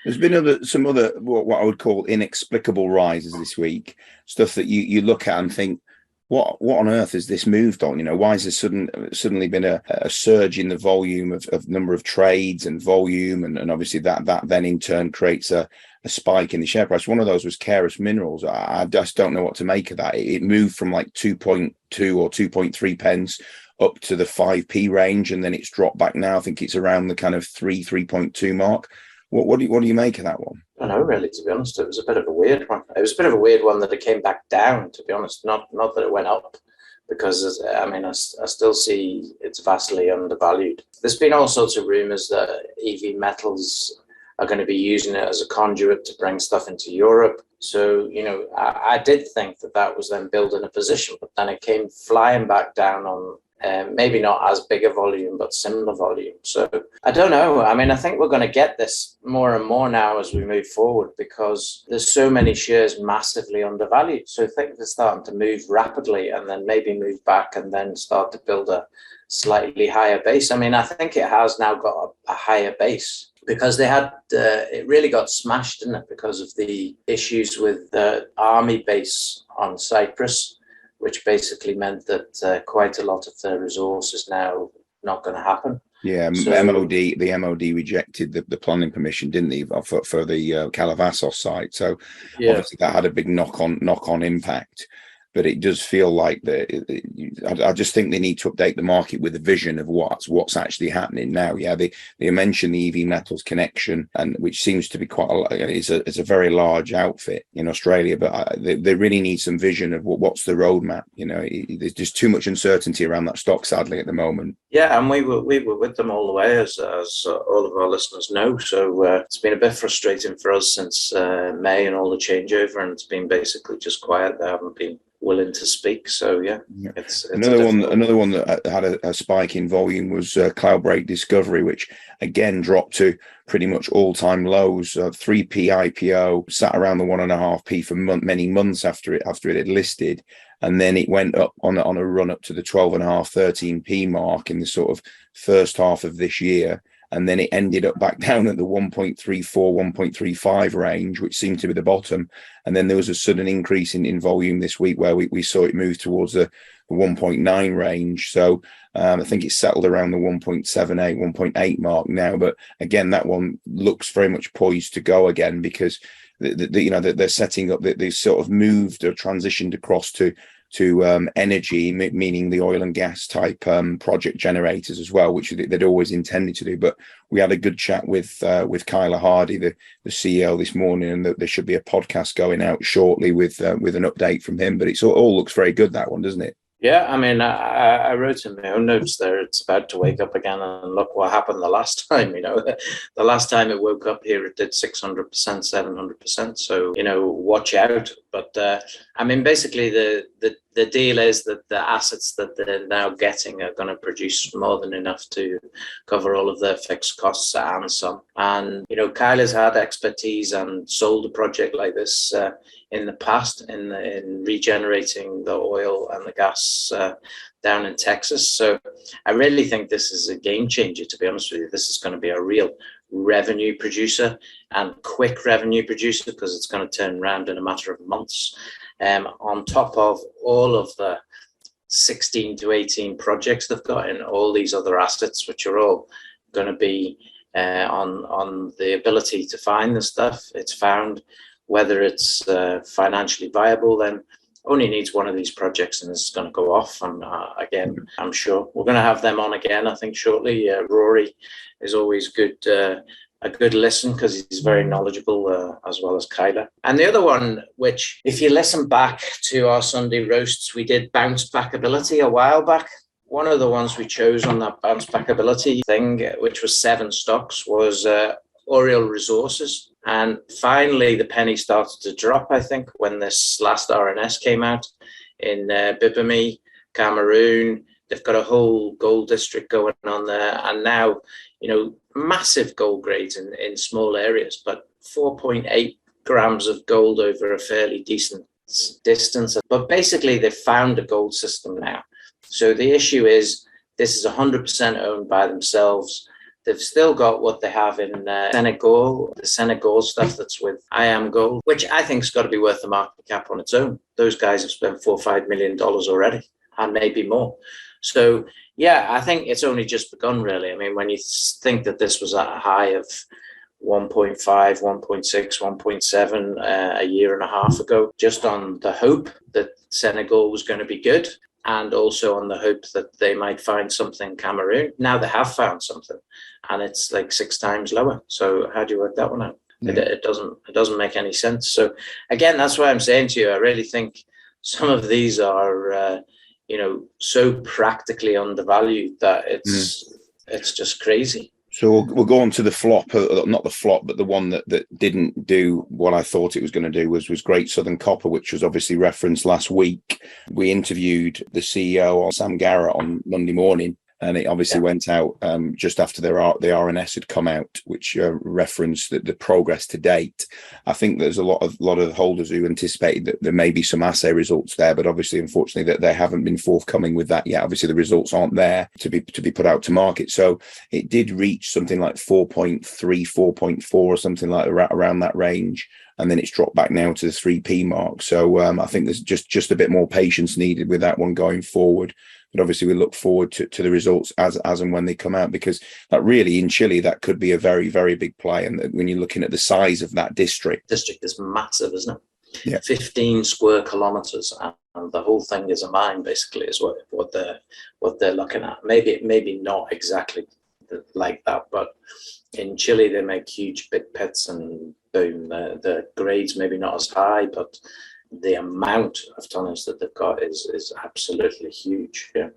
There's been some other what I would call inexplicable rises this week, stuff that you look at and think, what on earth has this moved on? You know, why has there suddenly been a surge in the volume of number of trades and volume, and obviously that then in turn creates a spike in the share price. One of those was Carroll Minerals. I just don't know what to make of that. It moved from like 2.2 or 2.3 pence up to the 5p range, and then it's dropped back now. I think it's around the kind of 3.2 mark. What do you make of that one? I don't know, really, to be honest. It was a bit of a weird one. It was a bit of a weird one that it came back down, to be honest. Not that it went up, because I mean, I still see it's vastly undervalued. There's been all sorts of rumors that EV Metals are going to be using it as a conduit to bring stuff into Europe. So, you know, I did think that was them building a position, but then it came flying back down on maybe not as big a volume, but similar volume. So I don't know. I mean, I think we're going to get this more and more now as we move forward, because there's so many shares massively undervalued. So I think they're starting to move rapidly and then maybe move back and then start to build a slightly higher base. I mean, I think it has now got a higher base, because they had it really got smashed, didn't it, because of the issues with the army base on Cyprus, which basically meant that quite a lot of the resource is now not going to happen. Yeah, so, the MOD rejected the planning permission, didn't they, for the Kalavassos site? So yeah, obviously that had a big knock-on impact. but it does feel like I just think they need to update the market with a vision of what's actually happening now. Yeah, they mentioned the EV Metals connection, and which seems to be quite it's a very large outfit in Australia, but they really need some vision of what's the roadmap. There's just too much uncertainty around that stock, sadly, at the moment. Yeah, and we were with them all the way, as all of our listeners know. So it's been a bit frustrating for us since May and all the changeover, and it's been basically just quiet. They haven't been willing to speak. So it's another one that had a spike in volume was Cloudbreak Discovery, which again dropped to pretty much all-time lows. 3p IPO, sat around the 1.5p for many months after it had listed, and then it went up on a run up to the 12.5, 13p mark in the sort of first half of this year. And then it ended up back down at the 1.34, 1.35 range, which seemed to be the bottom. And then there was a sudden increase in volume this week where we saw it move towards the 1.9 range. So I think it's settled around the 1.78, 1.8 mark now. But again, that one looks very much poised to go again, because they're setting up, they sort of moved or transitioned across to energy, meaning the oil and gas type project generators as well, which they'd always intended to do. But we had a good chat with Kyla Hardy, the CEO, this morning, and there should be a podcast going out shortly with an update from him. But it all looks very good, that one, doesn't it? Yeah, I mean, I wrote in my own notes there, it's about to wake up again, and look what happened the last time. The last time it woke up here, it did 600%, 700%. So, watch out. But I mean, basically, the deal is that the assets that they're now getting are going to produce more than enough to cover all of their fixed costs and some. And, Kyla's had expertise and sold a project like this in the past in regenerating the oil and the gas down in Texas. So I really think this is a game changer, to be honest with you. This is going to be a real revenue producer, and quick revenue producer, because it's going to turn around in a matter of months. On top of all of the 16 to 18 projects they've got in all these other assets, which are all going to be on the ability to find the stuff. It's found, whether it's financially viable, then only needs one of these projects and it's going to go off. And again, I'm sure we're going to have them on again, I think, shortly. Rory is always a good listen, because he's very knowledgeable, as well as Kyla. And the other one, which, if you listen back to our Sunday roasts, we did bounce back ability a while back. One of the ones we chose on that bounce back ability thing, which was 7 stocks, was Oriole Resources. And finally, the penny started to drop, I think, when this last RNS came out in Bibemi, Cameroon. They've got a whole gold district going on there. And now, massive gold grades in small areas, but 4.8 grams of gold over a fairly decent distance. But basically, they've found a gold system now. So the issue is, this is 100% owned by themselves. They've still got what they have in Senegal, the Senegal stuff that's with I Am Gold, which I think has got to be worth the market cap on its own. Those guys have spent $4 or $5 million already, and maybe more. So, yeah, I think it's only just begun, really. I mean, when you think that this was at a high of 1.5, 1.6, 1.7 a year and a half ago, just on the hope that Senegal was going to be good, and also on the hope that they might find something in Cameroon. Now they have found something, and it's like 6 times lower. So how do you work that one out? Yeah. It doesn't make any sense. So again, that's why I'm saying to you, I really think some of these are so practically undervalued that it's just crazy. So we'll go on to the flop, not the flop, but the one that didn't do what I thought it was going to do was Great Southern Copper, which was obviously referenced last week. We interviewed the CEO, Sam Garrett, on Monday morning, and it obviously went out just after the RNS had come out, which referenced the progress to date. I think there's a lot of holders who anticipated that there may be some assay results there, but obviously, unfortunately, that they haven't been forthcoming with that yet. Obviously, the results aren't there to be put out to market. So it did reach something like 4.3, 4.4 or something like around that range. And then it's dropped back now to the 3p mark. So I think there's just a bit more patience needed with that one going forward. But obviously, we look forward to the results as and when they come out, because that really, in Chile, that could be a very, very big play. And when you're looking at the size of that district is massive, isn't it? 15 square kilometers, and the whole thing is a mine, basically, is what they're looking at. Maybe not exactly like that, but in Chile they make huge big pits, and boom, the grades maybe not as high, but the amount of tonnage that they've got is absolutely huge. Yeah.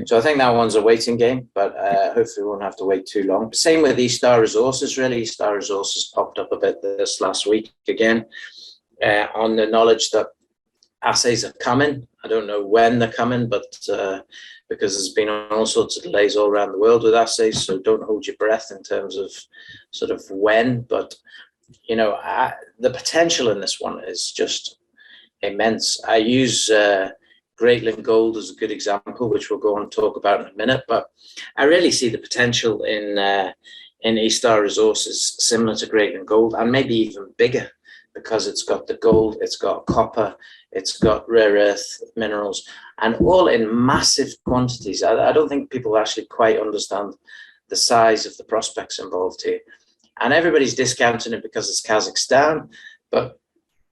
So I think that one's a waiting game, but hopefully we won't have to wait too long. Same with Star Resources, really. Star Resources popped up a bit this last week again, on the knowledge that assays are coming. I don't know when they're coming, but because there's been all sorts of delays all around the world with assays, so don't hold your breath in terms of sort of when. But, you know, the potential in this one is just immense. I use Greatland Gold as a good example, which we'll go on and talk about in a minute, but I really see the potential in Star Resources similar to Greatland Gold, and maybe even bigger, because it's got the gold, it's got copper, it's got rare earth minerals, and all in massive quantities. I don't think people actually quite understand the size of the prospects involved here. And everybody's discounting it because it's Kazakhstan. But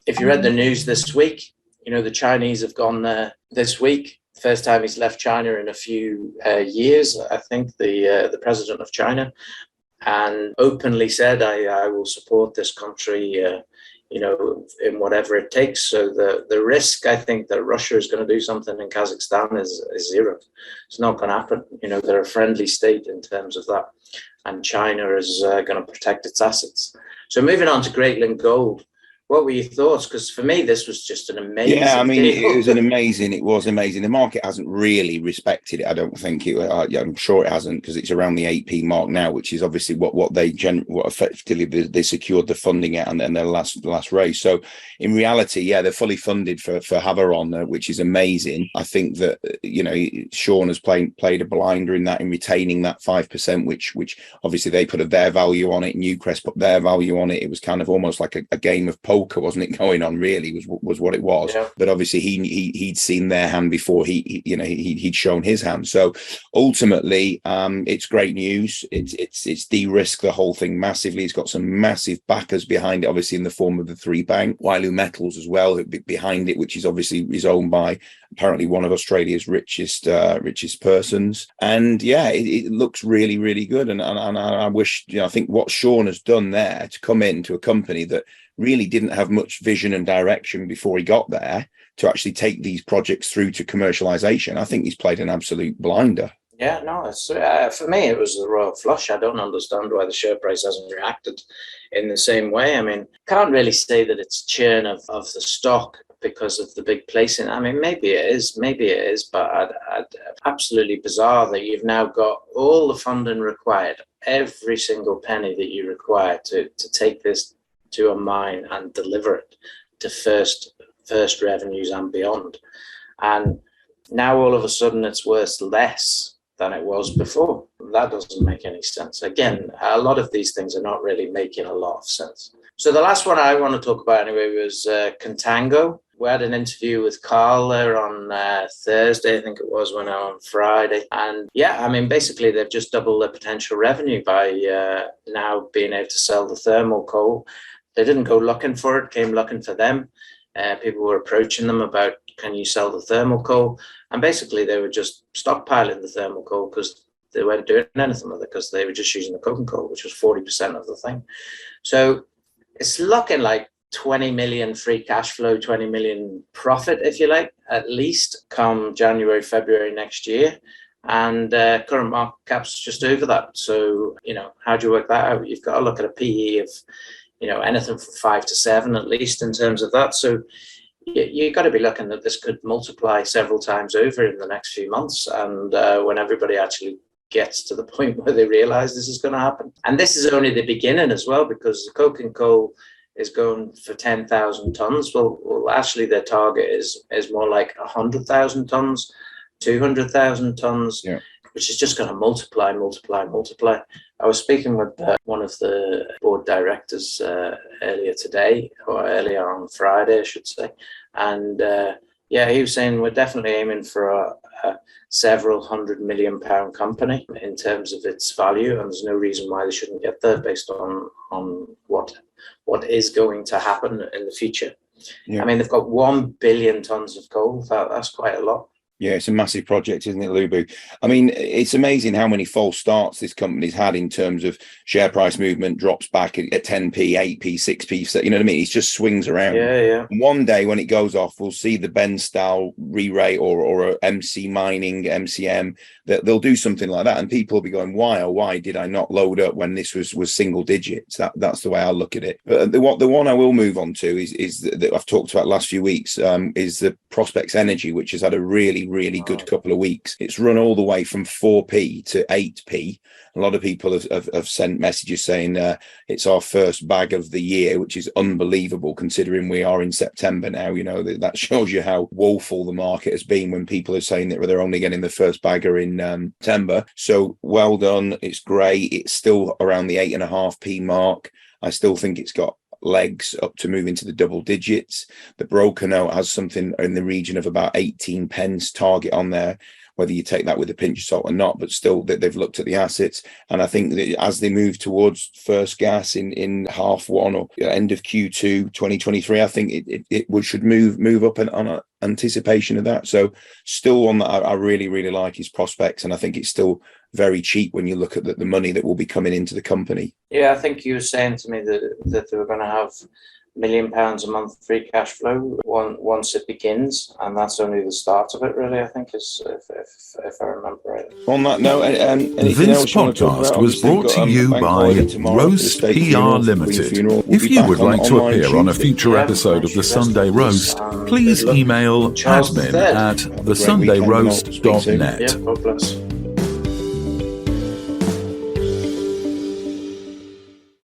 if you read the news this week, you know, the Chinese have gone there this week. First time he's left China in a few years, I think, the president of China, and openly said, I will support this country, you know, in whatever it takes. So the risk, I think, that Russia is going to do something in Kazakhstan is zero. It's not going to happen. You know, they're a friendly state in terms of that. And China is going to protect its assets. So moving on to Greatland Gold. What were your thoughts? Because for me, this was just an amazing deal. It was amazing. The market hasn't really respected it. I don't think I'm sure it hasn't, because it's around the 8p mark now, which is obviously what effectively they secured the funding at, and then their last raise. So in reality, yeah, they're fully funded for Havieron, which is amazing. I think that, you know, Sean has played a blinder in retaining that 5%, which obviously they put their value on it. Newcrest put their value on it. It was kind of almost like a game of poker, wasn't it, going on, really, was what it was. Yeah. But obviously he'd seen their hand before he'd shown his hand. So ultimately, it's great news. It's de-risked the whole thing massively. It's got some massive backers behind it, obviously in the form of the 3 bank, Wailu Metals as well behind it, which is obviously is owned by apparently one of Australia's richest persons. And yeah, it looks really, really good. And I wish, you know, I think what Sean has done there to come into a company that really didn't have much vision and direction before he got there, to actually take these projects through to commercialization, I think he's played an absolute blinder. Yeah, no, it's for me, it was the royal flush. I don't understand why the share price hasn't reacted in the same way. I mean, can't really say that it's churn of the stock because of the big placing. I mean, maybe it is, but absolutely bizarre that you've now got all the funding required, every single penny that you require to take this to a mine and deliver it to first revenues and beyond. And now all of a sudden it's worth less than it was before. That doesn't make any sense. Again, a lot of these things are not really making a lot of sense. So the last one I want to talk about anyway was Contango. We had an interview with Carl there on Thursday, I think it was, when on Friday. And yeah, I mean, basically they've just doubled their potential revenue by now being able to sell the thermal coal. They didn't go looking for it, came looking for them. People were approaching them about, can you sell the thermal coal? And basically they were just stockpiling the thermal coal because they weren't doing anything with it, because they were just using the coking coal, which was 40% of the thing. So it's looking like 20 million free cash flow, 20 million profit, if you like, at least come January, February next year. And current market cap's just over that. So, you know, how do you work that out? You've got to look at a PE of, you know, anything from 5 to 7 at least in terms of that. So you've got to be looking that this could multiply several times over in the next few months. And when everybody actually gets to the point where they realize this is going to happen. And this is only the beginning as well, because the coking coal is going for 10,000 tons. Well, actually their target is more like 100,000 tons, 200,000 tons. Yeah. Which is just going to multiply. I was speaking with one of the board directors earlier today, or earlier on Friday, I should say. And yeah, he was saying we're definitely aiming for a several £100 million company in terms of its value. And there's no reason why they shouldn't get there based on what is going to happen in the future. Yeah. I mean, they've got 1 billion tons of coal. That's quite a lot. Yeah, it's a massive project, isn't it, Lubu? I mean, it's amazing how many false starts this company's had in terms of share price movement, drops back at 10p, 8p, 6p. So, you know what I mean? It just swings around. Yeah. And one day when it goes off, we'll see the Ben style re-rate or a MC mining, MCM, that they'll do something like that. And people will be going, why did I not load up when this was single digits? That's the way I look at it. But the one I will move on to is that I've talked about last few weeks, is the Prospects Energy, which has had a really good couple of weeks. It's run all the way from 4p to 8p. A lot of people have sent messages saying it's our first bag of the year, which is unbelievable considering we are in September now. You know, that shows you how woeful the market has been when people are saying that they're only getting the first bagger in September. So well done. It's great. It's still around the 8.5p mark. I still think it's got legs up to move into the double digits. The broker note has something in the region of about 18 pence target on there, whether you take that with a pinch of salt or not, but still that they've looked at the assets. And I think that as they move towards first gas in half one or end of Q2 2023, I think it should move up on anticipation of that. So still one that I really like is Prospects, and I think it's still very cheap when you look at the money that will be coming into the company. Yeah, I think you were saying to me that they were going to have £1 million a month free cash flow once it begins, and that's only the start of it, really. I think is if I remember right. On that note, this podcast was brought to you by Roast PR Limited. If you would like to appear on a future episode of the Sunday Roast, please email admin@thesundayroast.net. Yeah, God bless.